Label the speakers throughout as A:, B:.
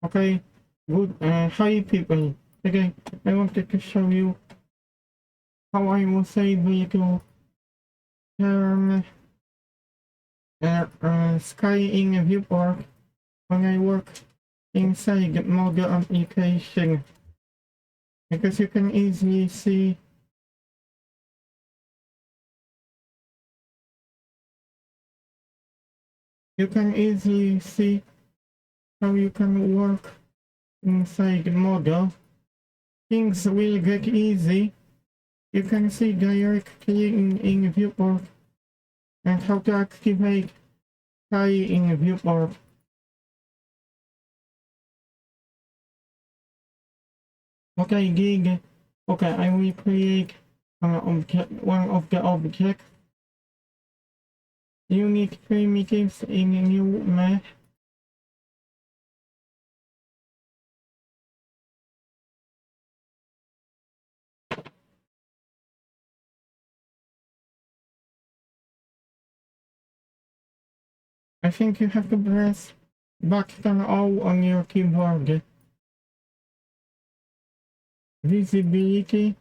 A: Okay, good. Hi people. Okay, I wanted to show you how I was able to turn sky in a viewport when I work inside Modo application. Because you can easily see how you can work inside Modo. Things will get easy. You can see directly in viewport and how to activate sky in viewport. Okay, gig. Okay, I will create one of the objects. Unique primitives in a new mesh. I think you have to press button O on your keyboard. Visibility.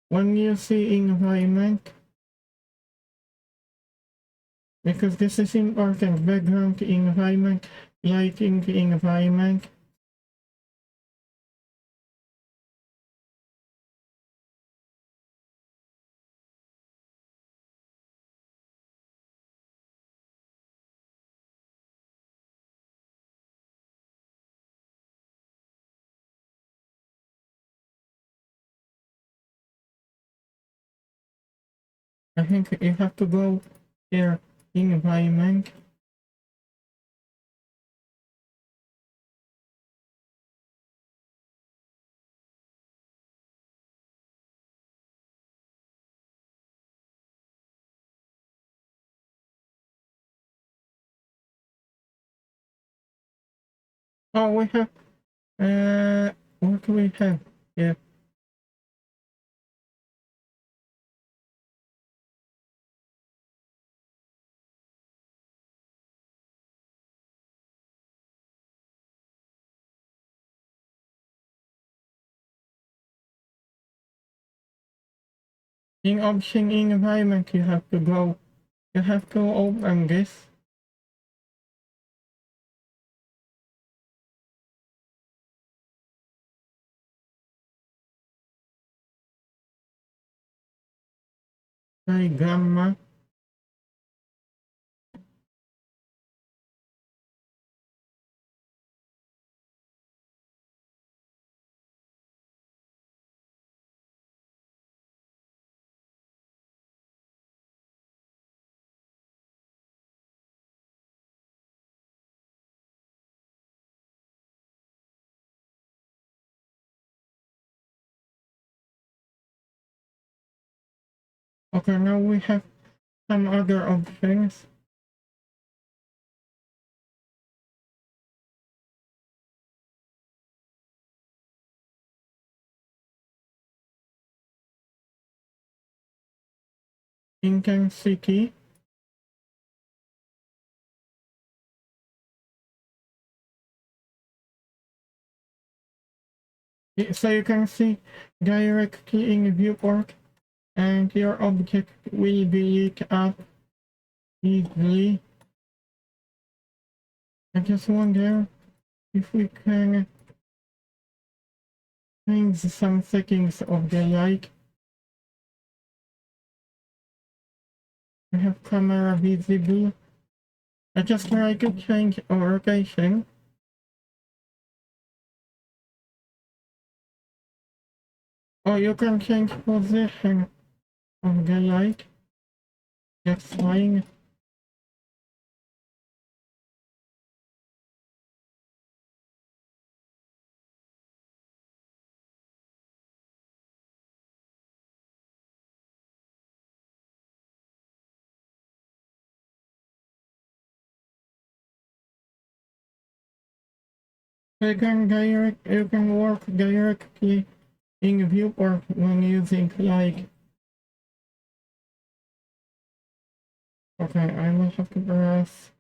A: When you see environment, because this is important, background environment, lighting environment. I think you have to go here, environment. Oh, we have, what do we have here? In option environment, you have to open this. Say gamma. Okay, now we have some other options. Intensity. So you can see directly in the viewport and your object will be lit up easily. I just wonder if we can change some settings of the light. We have camera visible. I just try to change orientation. Or you can change position of the light. That's fine. You can work directly in viewport when using light. Okay, I will have to press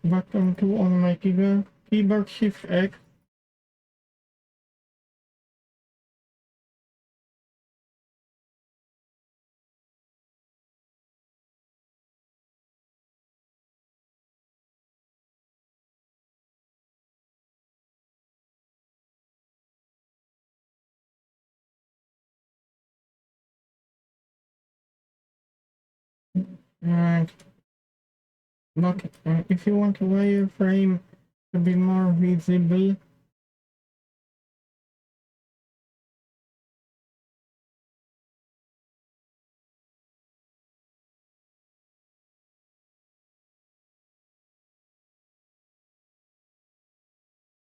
A: button 2 on my keyboard shift X. And look, if you want the wireframe to be more visible,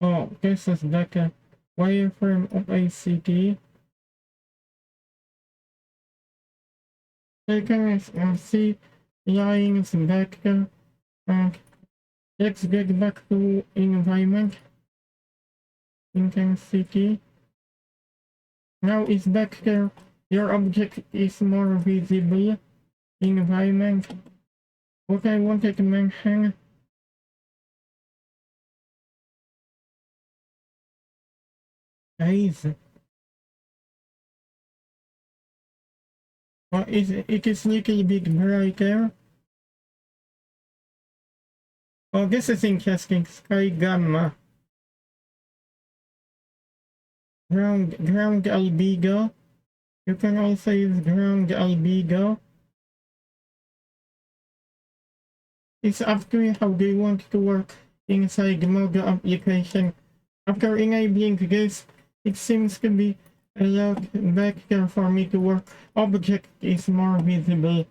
A: oh, this is like a wireframe of ACT. So you can see lines back there. And let's get back to environment. Intensity. Now it's back there. Your object is more visible. Environment. What I wanted to mention. Is it is little bit brighter. Oh, this is interesting. Sky gamma. Ground albedo. You can also use ground albedo. It's up to you how do you want to work inside the Modo application. After enabling this, it seems to be a lot better for me to work. Object is more visible.